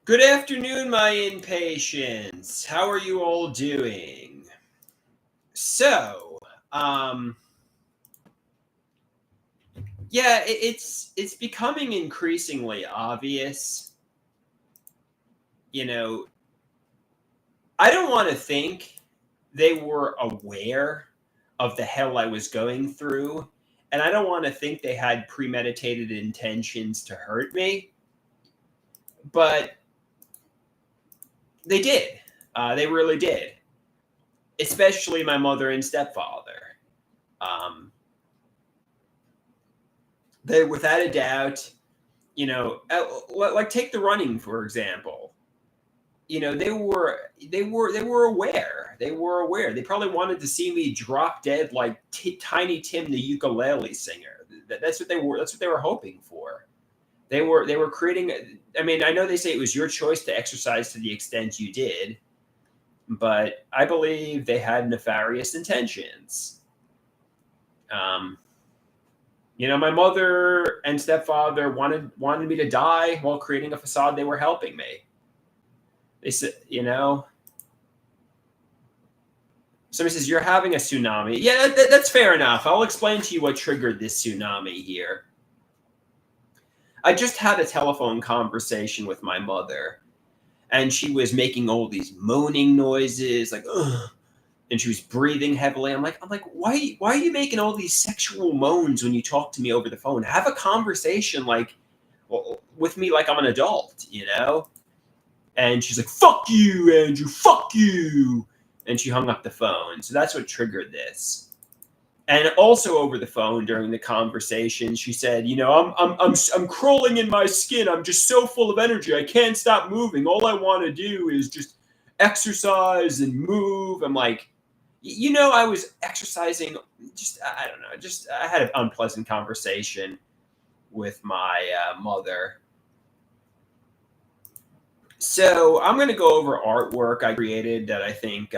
Good afternoon, my impatients. How are you all doing? So, um, yeah, it's becoming increasingly obvious. You know, I don't want to think they were aware of the hell I was going through, and I don't want to think they had premeditated intentions to hurt me, but they did. They really did, especially my mother and stepfather. Um, they, without a doubt, like take the running for example. They were aware. They were aware. They probably wanted to see me drop dead like Tiny Tim, the ukulele singer. That's what they were. That's what they were hoping for. They were creating. I mean, I know they say it was your choice to exercise to the extent you did, but I believe they had nefarious intentions. Um, my mother and stepfather wanted me to die while creating a facade they were helping me. They said, somebody says, "You're having a tsunami." Yeah, that's fair enough. I'll explain to you what triggered this tsunami here. I just had a telephone conversation with my mother, and she was making all these moaning noises, like, ugh, and she was breathing heavily. I'm like, why are you making all these sexual moans when you talk to me over the phone? Have a conversation with me like I'm an adult, you know? And she's like, "Fuck you, Andrew, fuck you." And she hung up the phone. So that's what triggered this. And also over the phone during the conversation, she said, I'm crawling in my skin. I'm just so full of energy. I can't stop moving. All I want to do is just exercise and move. I'm like, I was exercising. Just, I don't know. Just, I had an unpleasant conversation with my mother. So I'm going to go over artwork I created that I think.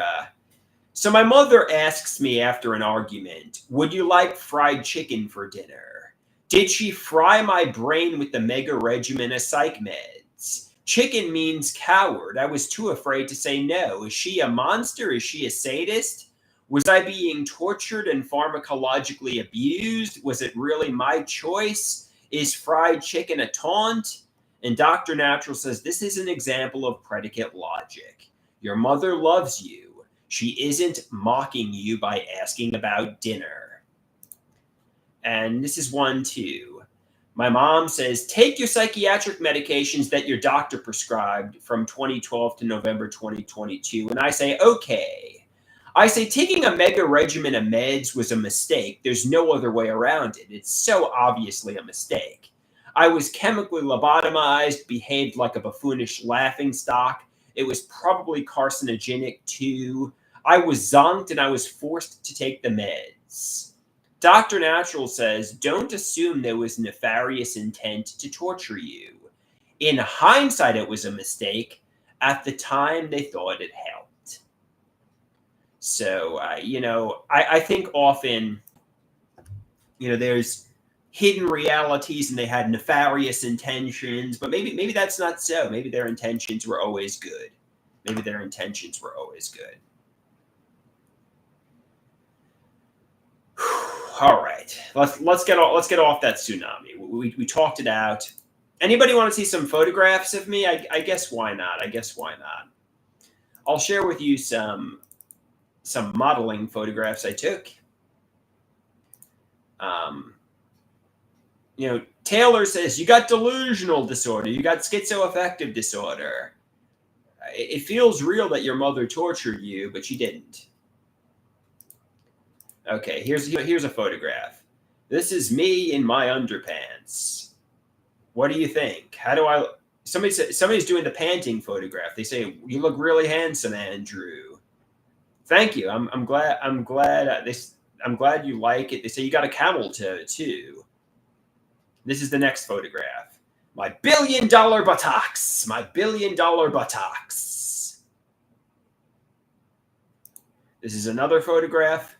So my mother asks me after an argument, "Would you like fried chicken for dinner?" Did she fry my brain with the mega regimen of psych meds? Chicken means coward. I was too afraid to say no. Is she a monster? Is she a sadist? Was I being tortured and pharmacologically abused? Was it really my choice? Is fried chicken a taunt? And Dr. Natural says this is an example of predicate logic. Your mother loves you. She isn't mocking you by asking about dinner. And this is one too. My mom says, take your psychiatric medications that your doctor prescribed from 2012 to November 2022. And I say, okay. I say, taking a mega regimen of meds was a mistake. There's no other way around it. It's so obviously a mistake. I was chemically lobotomized, behaved like a buffoonish laughingstock. It was probably carcinogenic too. I was zonked and I was forced to take the meds. Dr. Natural says, don't assume there was nefarious intent to torture you. In hindsight, it was a mistake. At the time, they thought it helped. So, I think often, there's hidden realities and they had nefarious intentions, but maybe that's not so. Maybe their intentions were always good. Maybe their intentions were always good. All right, let's get off that tsunami. We talked it out. Anybody want to see some photographs of me? I guess why not? I guess why not? I'll share with you some modeling photographs I took. Um, Taylor says you got delusional disorder, you got schizoaffective disorder. It feels real that your mother tortured you, but she didn't. Okay, here's a photograph. This is me in my underpants. What do you think? How do I? Somebody's doing the panting photograph. They say you look really handsome, Andrew. Thank you. I'm glad. I'm glad you like it. They say you got a camel toe too. This is the next photograph. My $1 billion buttocks. My $1 billion buttocks. This is another photograph.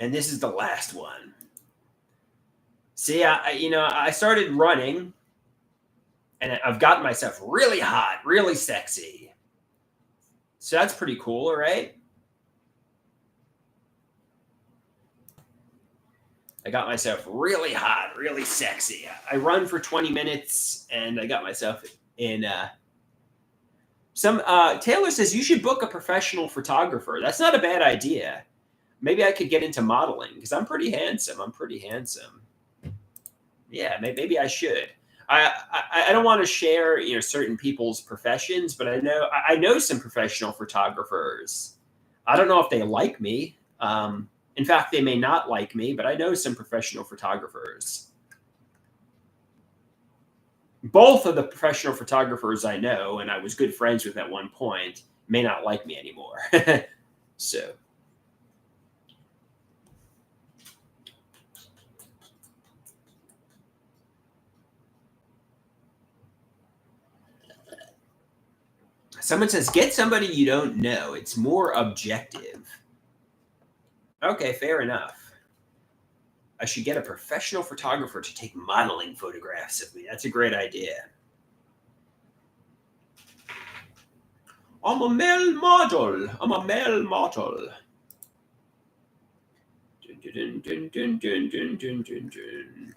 And this is the last one. See, I started running, and I've gotten myself really hot, really sexy. So that's pretty cool, right? I got myself really hot, really sexy. I run for 20 minutes, and I got myself in. Some Taylor says you should book a professional photographer. That's not a bad idea. Maybe I could get into modeling because I'm pretty handsome. I'm pretty handsome. Yeah, maybe I should. I don't want to share certain people's professions, but I know some professional photographers. I don't know if they like me. In fact, they may not like me, but I know some professional photographers. Both of the professional photographers I know, and I was good friends with at one point, may not like me anymore. So someone says, get somebody you don't know. It's more objective. Okay, fair enough. I should get a professional photographer to take modeling photographs of me. That's a great idea. I'm a male model. I'm a male model. Dun, dun, dun, dun, dun, dun, dun, dun.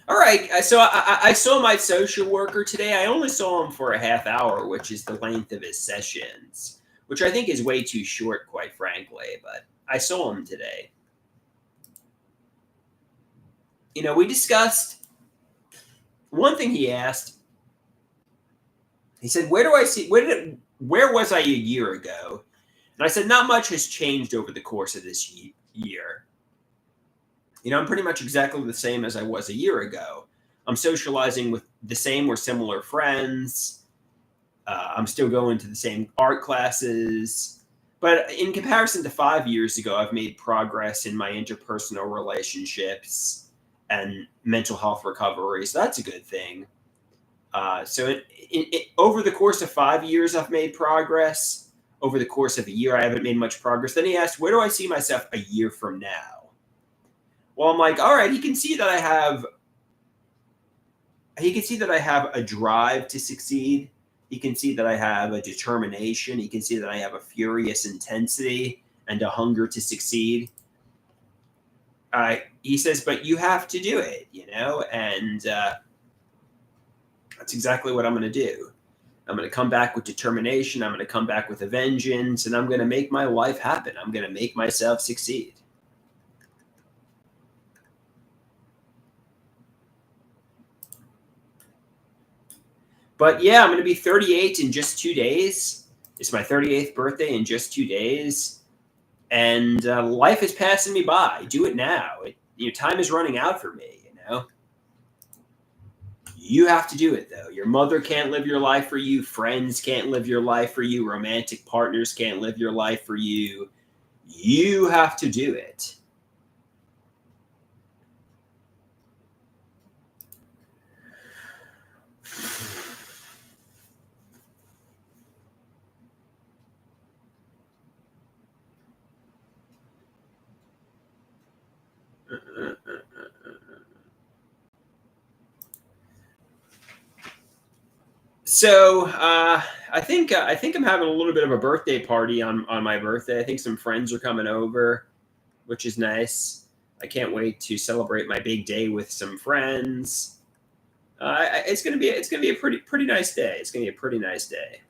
All right, so I saw my social worker today. I only saw him for a half hour, which is the length of his sessions, which I think is way too short, quite frankly. But I saw him today. We discussed one thing he asked. He said, where was I a year ago?" And I said, "Not much has changed over the course of this year. I'm pretty much exactly the same as I was a year ago. I'm socializing with the same or similar friends. I'm still going to the same art classes. But in comparison to 5 years ago, I've made progress in my interpersonal relationships and mental health recovery. So that's a good thing. So over the course of 5 years, I've made progress. Over the course of a year, I haven't made much progress." Then he asked, "Where do I see myself a year from now?" Well, I'm like, all right, he can see that I have a drive to succeed. He can see that I have a determination. He can see that I have a furious intensity and a hunger to succeed. He says, but you have to do it, and that's exactly what I'm going to do. I'm going to come back with determination. I'm going to come back with a vengeance, and I'm going to make my life happen. I'm going to make myself succeed. But yeah, I'm going to be 38 in just 2 days. It's my 38th birthday in just 2 days. And life is passing me by. Do it now. Time is running out for me, You have to do it, though. Your mother can't live your life for you. Friends can't live your life for you. Romantic partners can't live your life for you. You have to do it. So I think I'm having a little bit of a birthday party on my birthday. I think some friends are coming over, which is nice. I can't wait to celebrate my big day with some friends. It's gonna be a pretty nice day. It's gonna be a pretty nice day.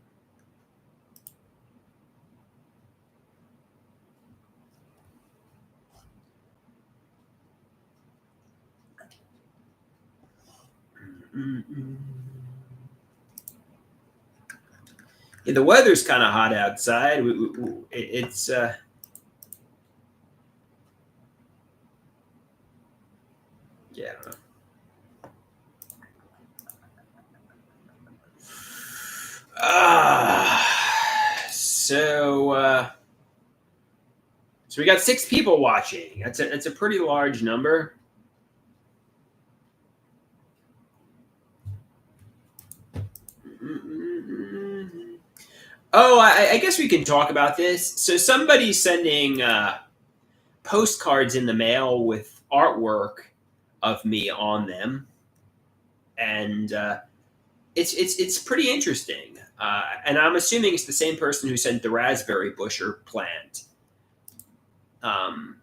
Yeah, the weather's kind of hot outside. It's yeah. I don't know. So we got 6 people watching. That's a pretty large number. Oh, I guess we can talk about this. So somebody's sending postcards in the mail with artwork of me on them, and it's pretty interesting. And I'm assuming it's the same person who sent the raspberry bush or plant. Um,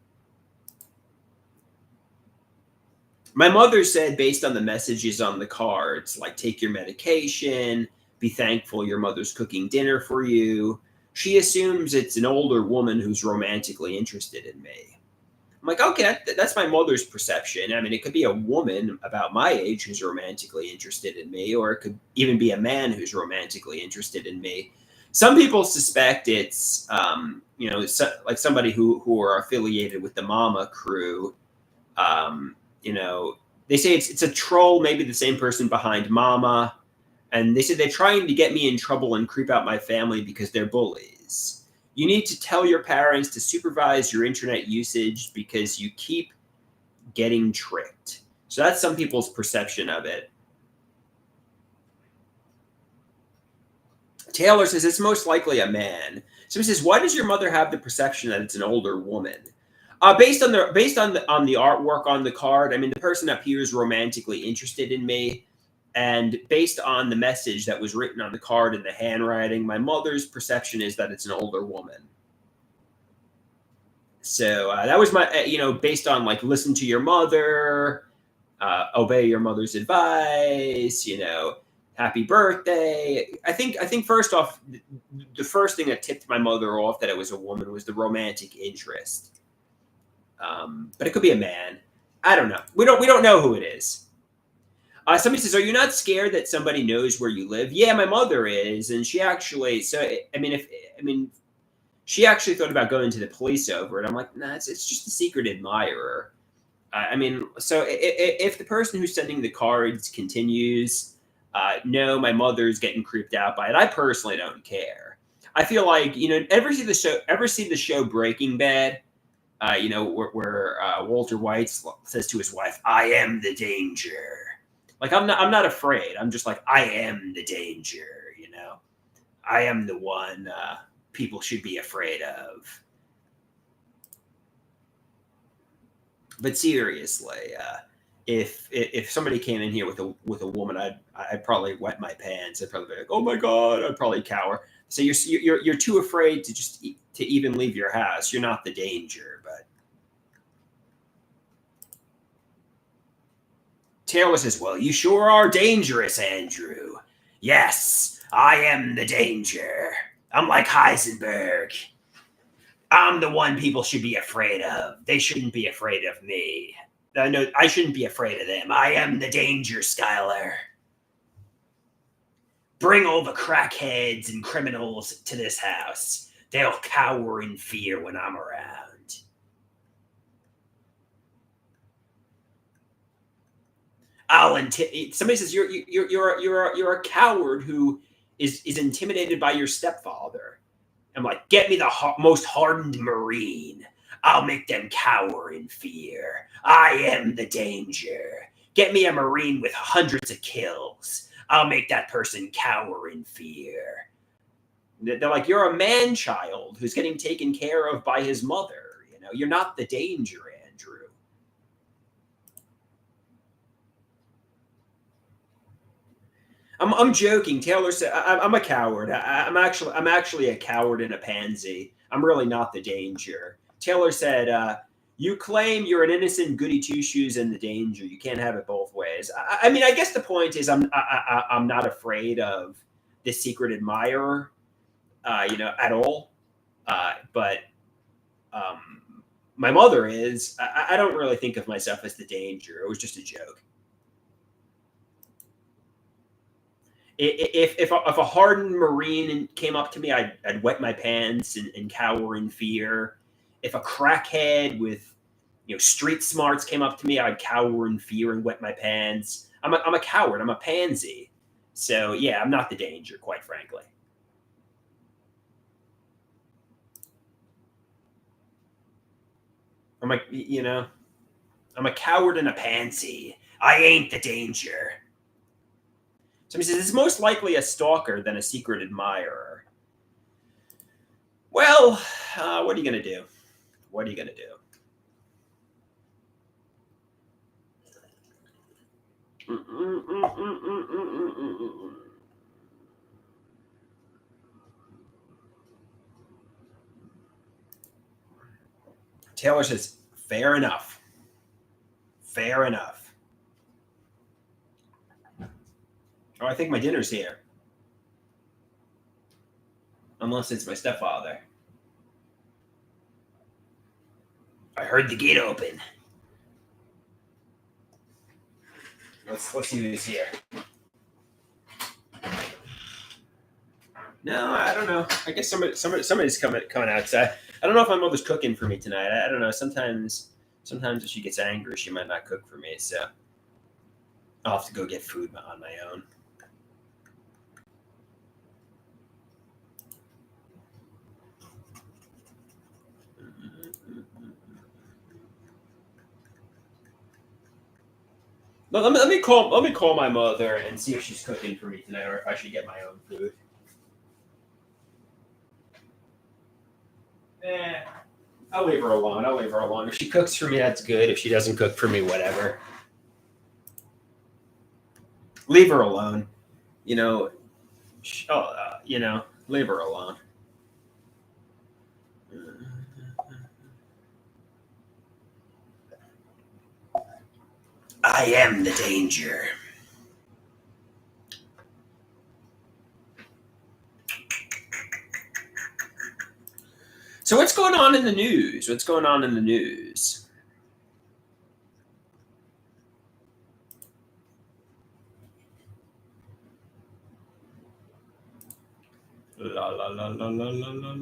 my mother said, based on the messages on the cards, like take your medication, be thankful your mother's cooking dinner for you. She assumes it's an older woman who's romantically interested in me. I'm like, okay, that's my mother's perception. I mean, it could be a woman about my age who's romantically interested in me, or it could even be a man who's romantically interested in me. Some people suspect it's, like somebody who are affiliated with the Mama crew. Um, you know, they say it's a troll, maybe the same person behind Mama, and they say they're trying to get me in trouble and creep out my family because they're bullies. You need to tell your parents to supervise your internet usage because you keep getting tricked. So that's some people's perception of it. Taylor says it's most likely a man. So he says, why does your mother have the perception that it's an older woman? Based on the artwork on the card, I mean, the person appears romantically interested in me, and based on the message that was written on the card and the handwriting, my mother's perception is that it's an older woman. So that was my, based on like listen to your mother, obey your mother's advice, happy birthday. I think first off, the first thing that tipped my mother off that it was a woman was the romantic interest. But it could be a man. I don't know. We don't know who it is. Somebody says, "Are you not scared that somebody knows where you live?" Yeah, my mother is, and she actually. So I mean, she actually thought about going to the police over it. I'm like, nah, it's just a secret admirer. So if the person who's sending the cards continues, no, my mother's getting creeped out by it. I personally don't care. I feel like ever see the show Breaking Bad? Where Walter White says to his wife, "I am the danger." Like I'm not afraid. I'm just like I am the danger. I am the one people should be afraid of. But seriously, if somebody came in here with a woman, I'd probably wet my pants. I'd probably be like, "Oh my god!" I'd probably cower. So you're too afraid to even leave your house. You're not the danger, but Taylor says, "Well, you sure are dangerous, Andrew." Yes, I am the danger. I'm like Heisenberg. I'm the one people should be afraid of. They shouldn't be afraid of me. I know I shouldn't be afraid of them. I am the danger, Skylar. Bring all the crackheads and criminals to this house. They'll cower in fear when I'm around. Somebody says you're a coward who is intimidated by your stepfather. I'm like, get me the most hardened Marine. I'll make them cower in fear. I am the danger. Get me a Marine with hundreds of kills. I'll make that person cower in fear. They're like, you're a man child who's getting taken care of by his mother. You're not the danger, Andrew. I'm joking. Taylor said I'm a coward. I'm actually a coward and a pansy. I'm really not the danger. Taylor said, "You claim you're an innocent goody two shoes and the danger. You can't have it both ways." I mean, I guess the point is I'm not afraid of the secret admirer, at all. But um, my mother is. I don't really think of myself as the danger. It was just a joke. If a hardened Marine came up to me, I'd wet my pants and cower in fear. If a crackhead with street smarts came up to me, I'd cower in fear and wet my pants. I'm a coward. I'm a pansy. So yeah, I'm not the danger, quite frankly. I'm like I'm a coward and a pansy. I ain't the danger. Somebody says it's most likely a stalker than a secret admirer. Well, what are you going to do? What are you going to do? Taylor says, fair enough. Fair enough. Oh, I think my dinner's here. Unless it's my stepfather. I heard the gate open. Let's see who's here. No, I don't know. I guess somebody's coming outside. I don't know if my mother's cooking for me tonight. I don't know. Sometimes if she gets angry, she might not cook for me. So I'll have to go get food on my own. Let me call my mother and see if she's cooking for me tonight, or if I should get my own food. I'll leave her alone. If she cooks for me, that's good. If she doesn't cook for me, whatever. Leave her alone. Leave her alone. I am the danger. So what's going on in the news? La la la la la la la la.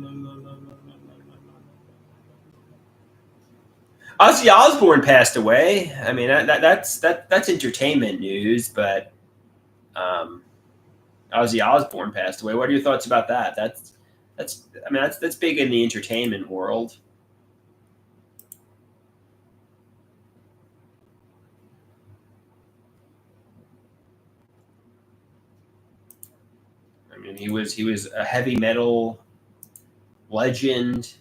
Ozzy Osbourne passed away. I mean, that's entertainment news, but Ozzy Osbourne passed away. What are your thoughts about that? That's big in the entertainment world. I mean, he was a heavy metal legend.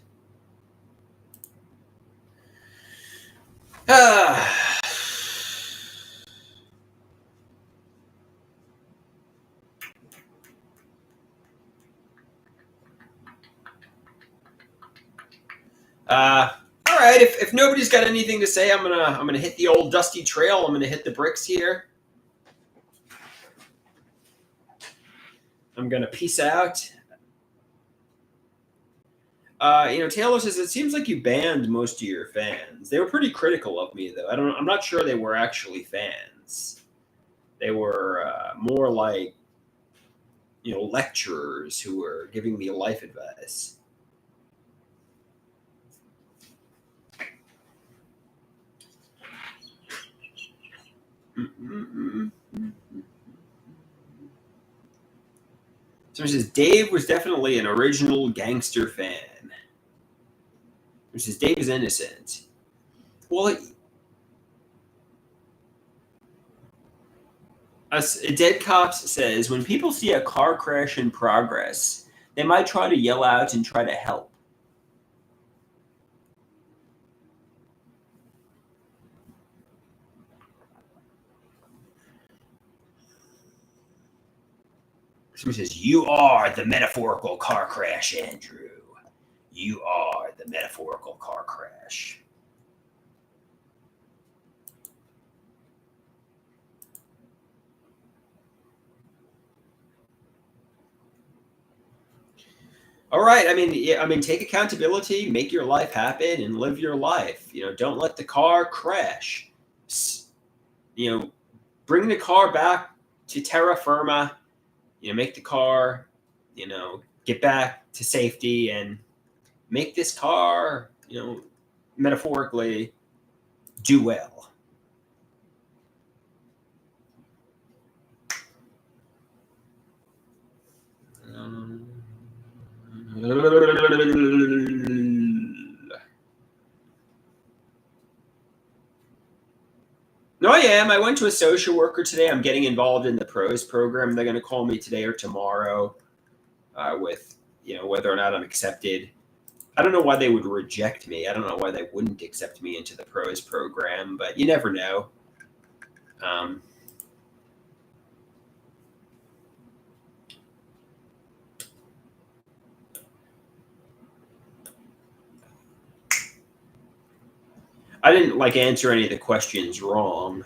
All right. If nobody's got anything to say, I'm gonna hit the old dusty trail. I'm gonna hit the bricks here. I'm gonna peace out. Taylor says it seems like you banned most of your fans. They were pretty critical of me, though. I'm not sure they were actually fans. They were more like, lecturers who were giving me life advice. Someone says Dave was definitely an original gangster fan. Which says Dave is innocent. Well, Dead Cops says when people see a car crash in progress, they might try to yell out and try to help. Someone says, you are the metaphorical car crash, Andrew. You are the metaphorical car crash. All right. Take accountability, make your life happen, and live your life. Don't let the car crash. Bring the car back to terra firma. Make the car, get back to safety and make this car, metaphorically do well. No, I am. I went to a social worker today. I'm getting involved in the pros program. They're going to call me today or tomorrow with, whether or not I'm accepted. I don't know why they would reject me. I don't know why they wouldn't accept me into the pros program, but you never know. Um, I didn't like answer any of the questions wrong.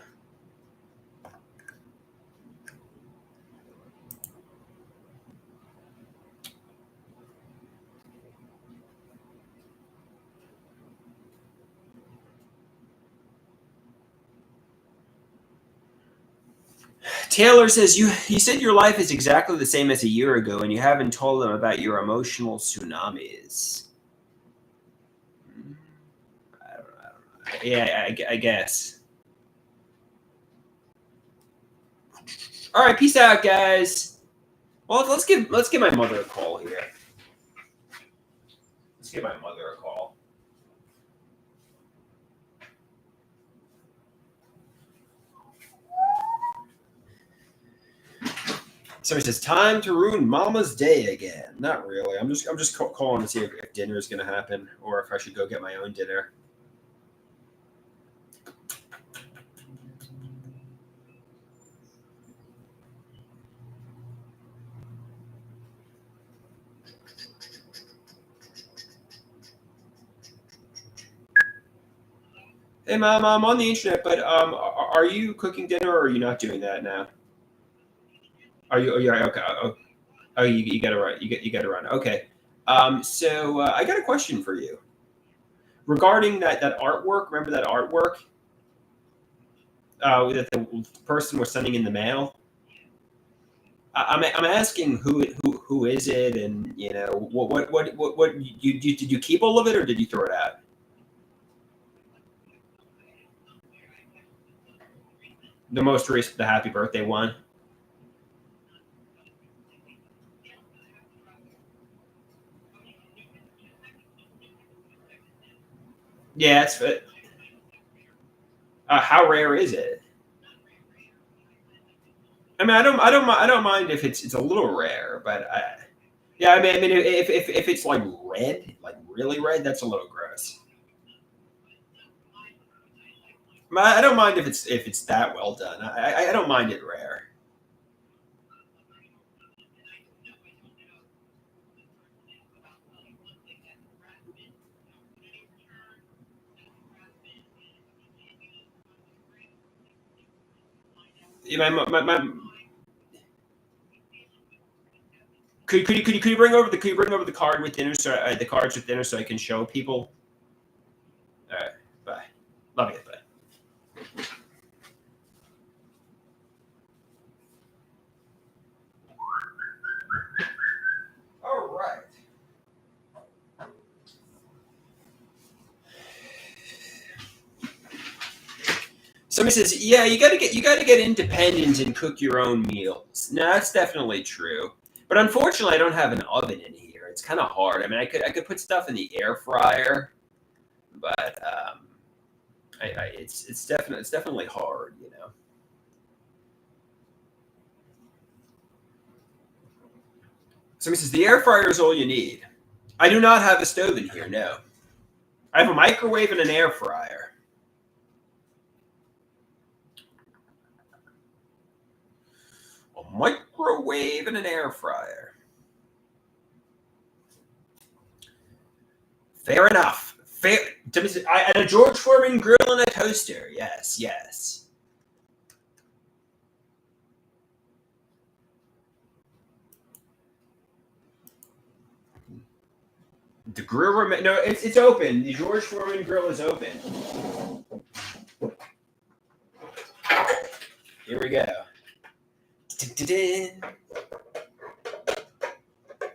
Taylor says you said your life is exactly the same as a year ago, and you haven't told them about your emotional tsunamis. I don't know. Yeah, I guess. All right, peace out, guys. Well, let's give my mother a call here. Let's give my mother a call. Somebody says time to ruin Mama's day again. Not really. I'm just calling to see if dinner is going to happen or if I should go get my own dinner. Hey, Mom, I'm on the internet, but are you cooking dinner or are you not doing that now? Are you? Oh, yeah. Okay. Oh, you got to run. You got to run. Okay. So I got a question for you regarding that artwork. Remember that artwork that the person was sending in the mail? I'm asking who is it, and you know what you did you keep all of it or did you throw it out? The most recent, the happy birthday one. Yeah, it's how rare is it? I mean, I don't mind if it's a little rare, but yeah, I mean, if it's like red, like really red, that's a little gross. I don't mind if it's that well done. I don't mind it rare. Yeah, could you bring over the card with dinner so the cards with dinner so I can show people? All right, bye. Love you, bye. All right. Somebody says, "Yeah, you got to get independent and cook your own meals." No, that's definitely true. But unfortunately, I don't have an oven in here. It's kind of hard. I mean, I could put stuff in the air fryer, but it's definitely hard, you know. Somebody says the air fryer is all you need. I do not have a stove in here. No, I have a microwave and an air fryer. A microwave and an air fryer. Fair enough. Fair. And a George Foreman grill and a toaster. Yes, yes. The grill remain. No, it's open. The George Foreman grill is open. Here we go.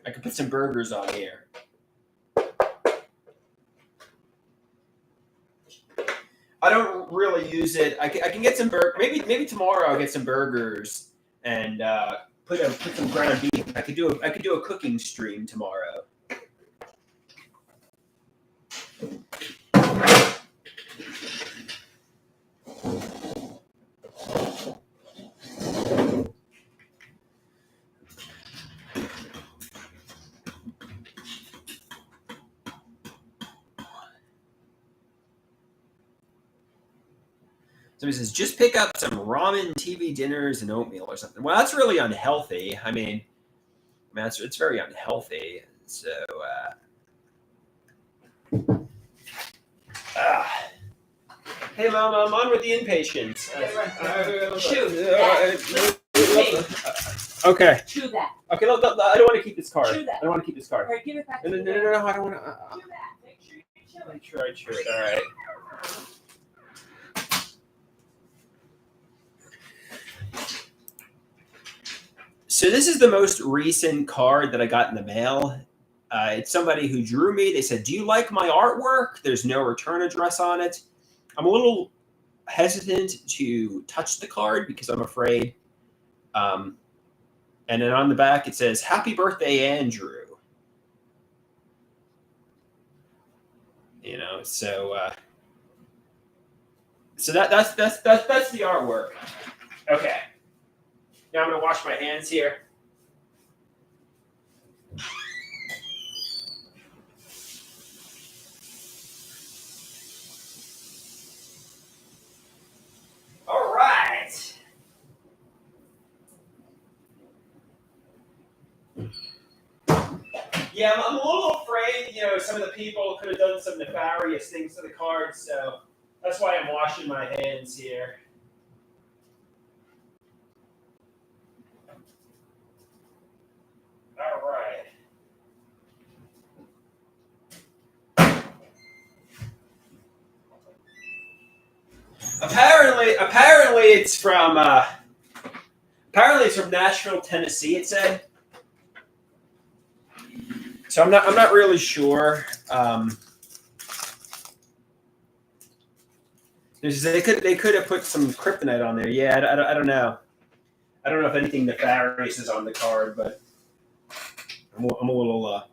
I can put some burgers on here. I don't really use it. I can get some burger. Maybe tomorrow I'll get some burgers and put some ground beef. I could do a cooking stream tomorrow. Somebody says, just pick up some ramen, TV dinners, and oatmeal or something. Well, that's really unhealthy. I mean it's very unhealthy. So, hey, Mom, I'm on with the inpatients. Okay. Chew that. Okay, look, I don't want to keep this card. Chew that. I don't want to keep this card. All right, give it back. No, to me. I don't want to. Chew that. Make sure you chew it. Make sure I chew it. All right. So this is the most recent card that I got in the mail. It's somebody who drew me. They said, "Do you like my artwork?" There's no return address on it. I'm a little hesitant to touch the card because I'm afraid. And then on the back it says, "Happy birthday, Andrew." So that's the artwork. Okay. Now I'm gonna wash my hands here. All right. Yeah, I'm a little afraid, some of the people could have done some nefarious things to the cards, so that's why I'm washing my hands here. All right. Apparently it's from Nashville, Tennessee. It said. So I'm not really sure. They could have put some kryptonite on there. Yeah, I don't know. I don't know if anything nefarious is on the card, but I'm a little.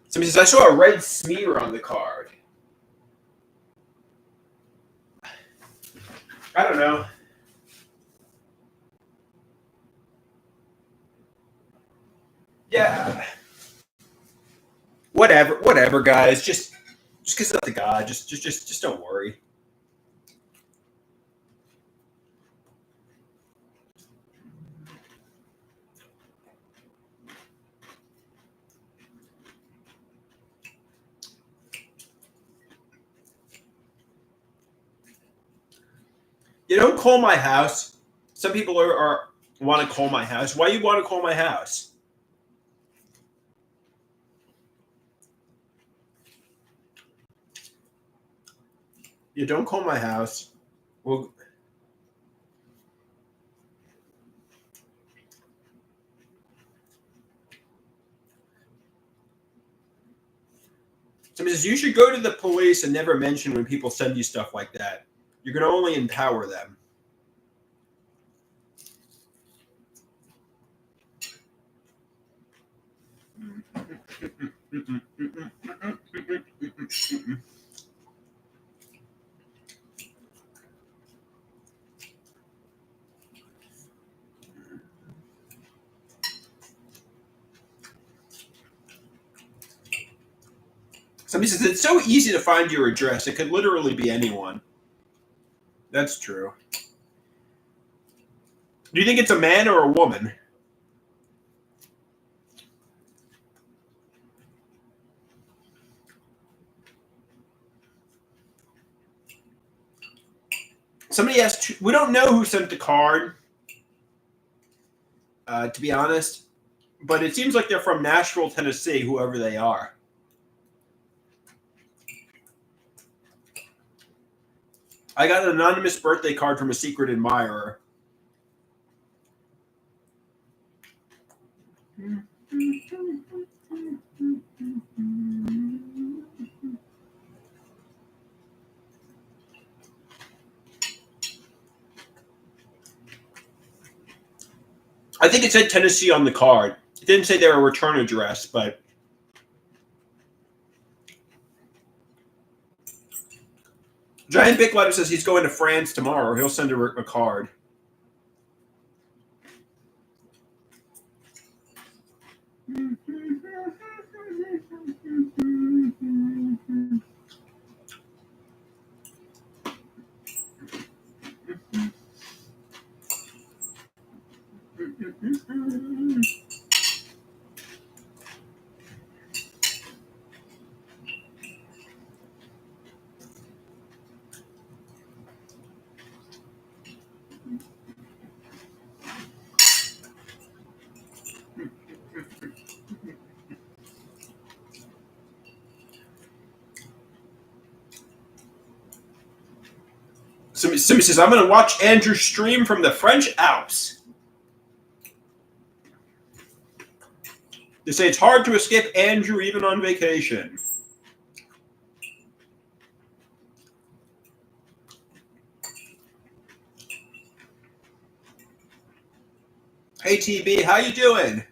Somebody says, I saw a red smear on the card. I don't know. Yeah. Whatever, guys. Just kiss up to God. Just don't worry. You don't call my house. Some people are want to call my house. Why you want to call my house? You don't call my house. Well, somebody says you should go to the police and never mention when people send you stuff like that. You're going to only empower them. Somebody says it's so easy to find your address. It could literally be anyone. That's true. Do you think it's a man or a woman? Somebody asked, we don't know who sent the card, to be honest, but it seems like they're from Nashville, Tennessee, whoever they are. I got an anonymous birthday card from a secret admirer. I think it said Tennessee on the card. It didn't say their return address, but Giant Big Letter says he's going to France tomorrow. He'll send a card. Somebody says, I'm going to watch Andrew stream from the French Alps. They say it's hard to escape Andrew even on vacation. Hey, TB, how you doing?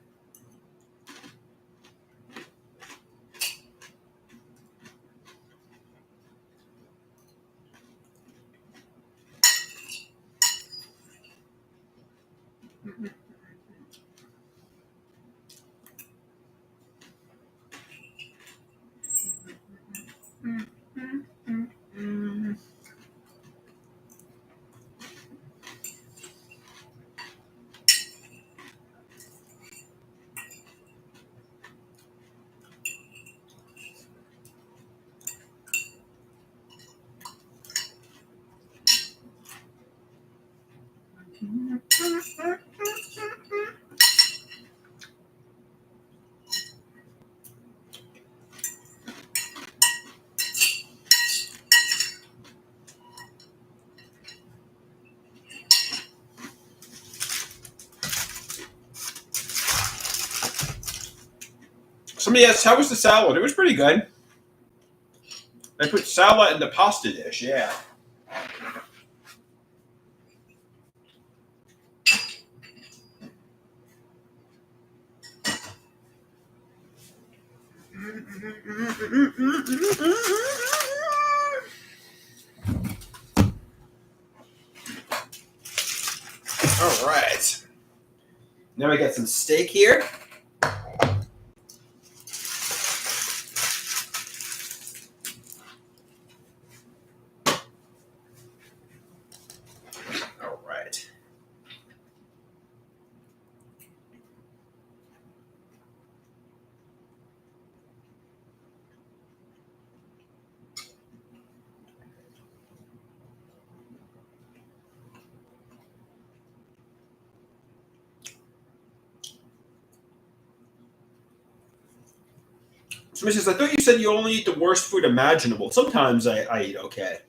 Somebody asked, how was the salad? It was pretty good. I put salad in the pasta dish, yeah. All right. Now we got some steak here. All right. Somebody says, I thought you said you only eat the worst food imaginable. Sometimes I eat okay.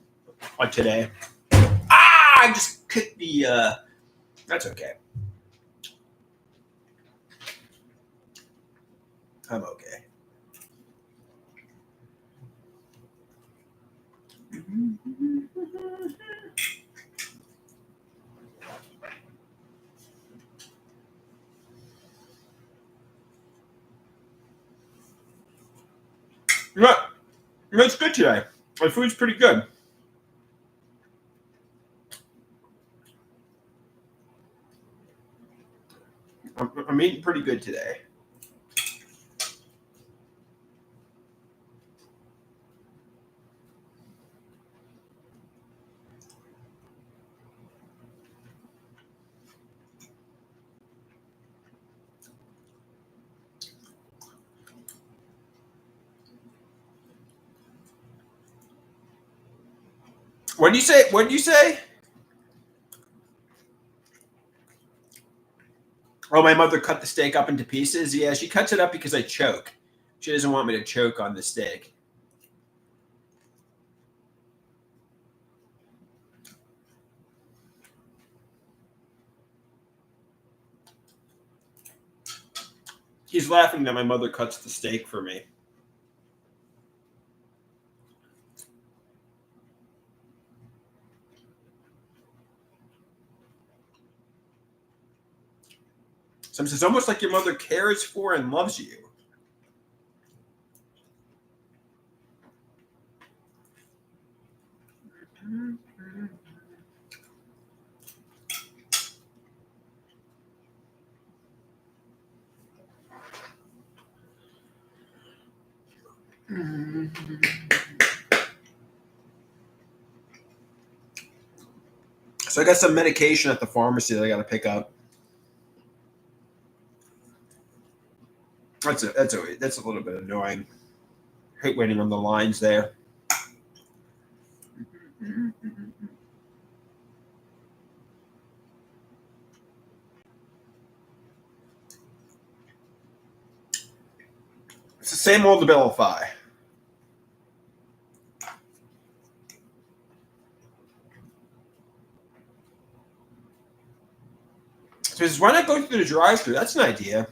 Like today. I just kicked the, that's okay. I'm okay. Yeah, it's good today. My food's pretty good. I'm eating pretty good today. What did you say? What did you say? Oh, my mother cut the steak up into pieces. Yeah, she cuts it up because I choke. She doesn't want me to choke on the steak. He's laughing that my mother cuts the steak for me. Some says, almost like your mother cares for and loves you. So I got some medication at the pharmacy that I got to pick up. That's a little bit annoying. I hate waiting on the lines there. It's the same old Abilify. So why not go through the drive-thru? That's an idea.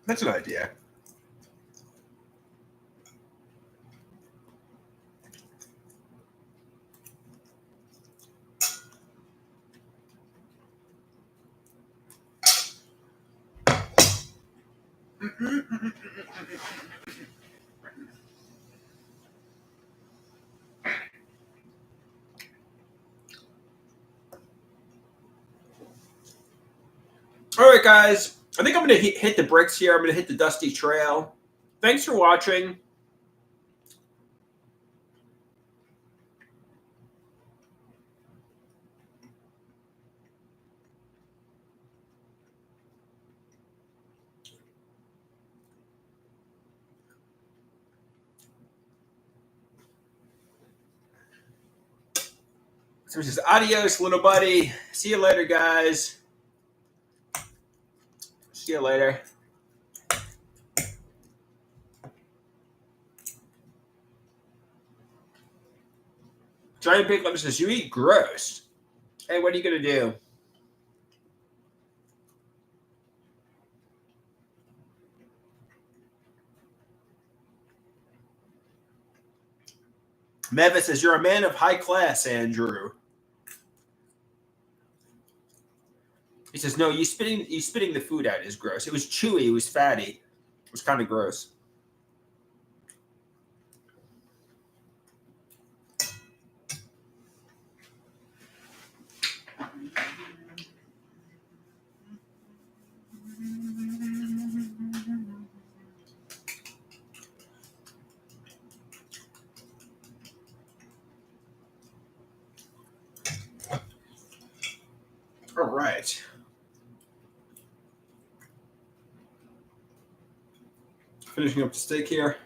That's an idea. All right, guys. I think I'm going to hit the bricks here. I'm going to hit the dusty trail. Thanks for watching. So this is adios, little buddy. See you later, guys. See you later. Giant Big Lemon says, you eat gross. Hey, what are you going to do? Meva says, you're a man of high class, Andrew. He says, no, you spitting the food out is gross. It was chewy. It was fatty. It was kind of gross. All right. Finishing up the steak here.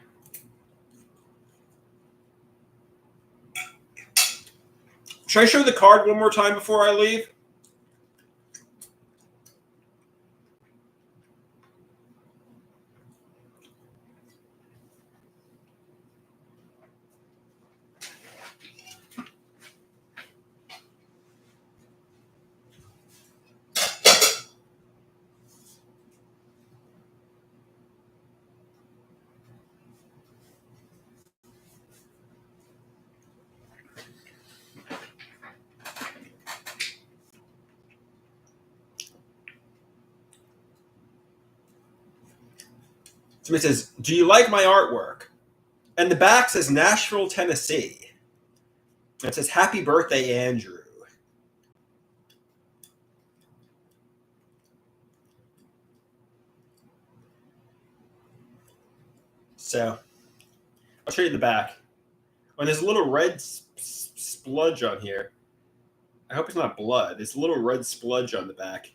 Should I show the card one more time before I leave? Somebody says, do you like my artwork? And the back says Nashville, Tennessee. It says, happy birthday, Andrew. So, I'll show you the back. Oh, there's a little red spludge on here. I hope it's not blood. There's a little red spludge on the back.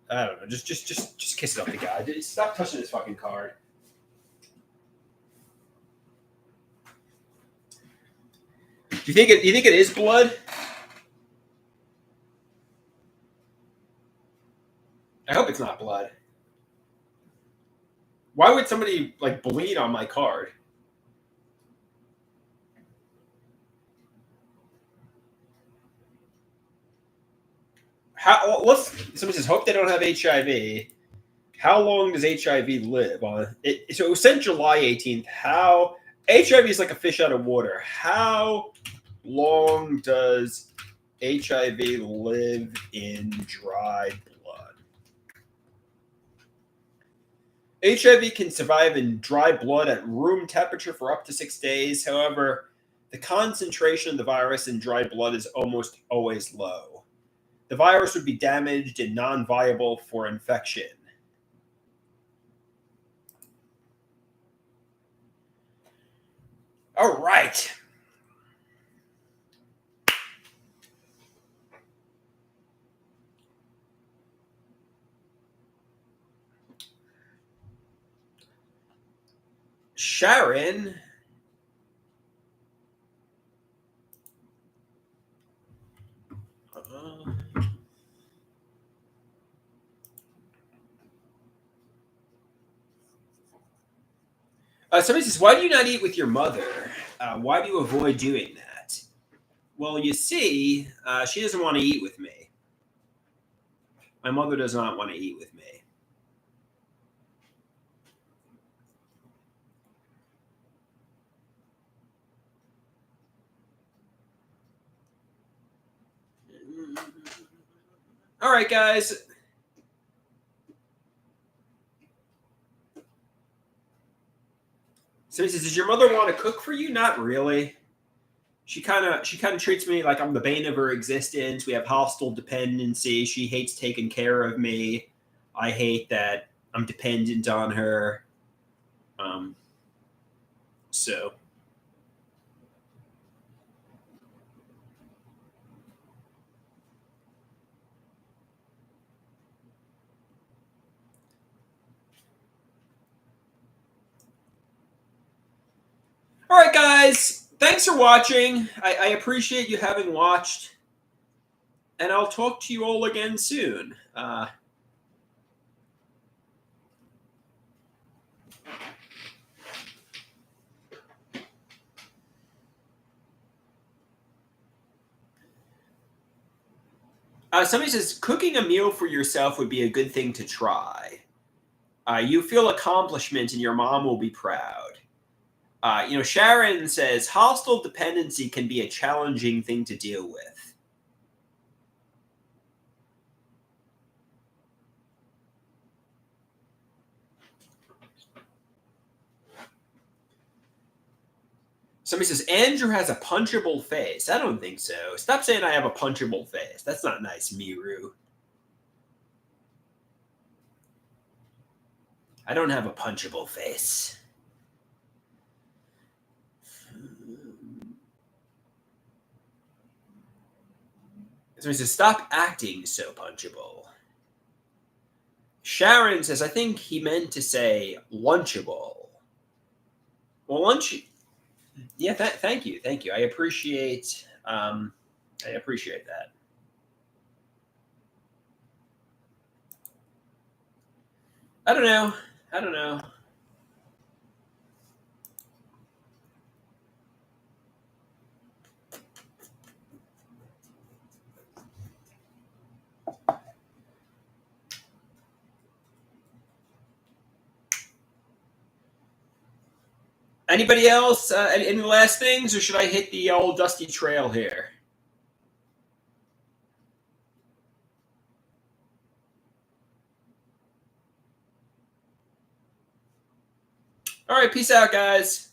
I don't know. Just kiss it up the guy. Stop touching this fucking card. Do you think it is blood? I hope it's not blood. Why would somebody like bleed on my card? Somebody says, hope they don't have HIV. How long does HIV live on it? So it was sent July 18th. How HIV is like a fish out of water. How long does HIV live in dry blood? HIV can survive in dry blood at room temperature for up to 6 days. However, the concentration of the virus in dry blood is almost always low. The virus would be damaged and non-viable for infection. All right. Sharon. Somebody says, why do you not eat with your mother? Why do you avoid doing that? Well, you see, she doesn't want to eat with me. My mother does not want to eat with me. All right, guys. So he says, "Does your mother want to cook for you?" Not really. She kind of treats me like I'm the bane of her existence. We have hostile dependency. She hates taking care of me. I hate that I'm dependent on her. So all right, guys. Thanks for watching. I appreciate you having watched, and I'll talk to you all again soon. Somebody says cooking a meal for yourself would be a good thing to try. You feel accomplishment, and your mom will be proud. Sharon says hostile dependency can be a challenging thing to deal with. Somebody says Andrew has a punchable face. I don't think so. Stop saying I have a punchable face. That's not nice, Miru. I don't have a punchable face. Somebody says stop acting so punchable. Sharon says I think he meant to say lunchable. Well, lunch. Yeah, thank you. I appreciate. I appreciate that. I don't know. Anybody else? Any last things, or should I hit the old dusty trail here? All right, peace out, guys.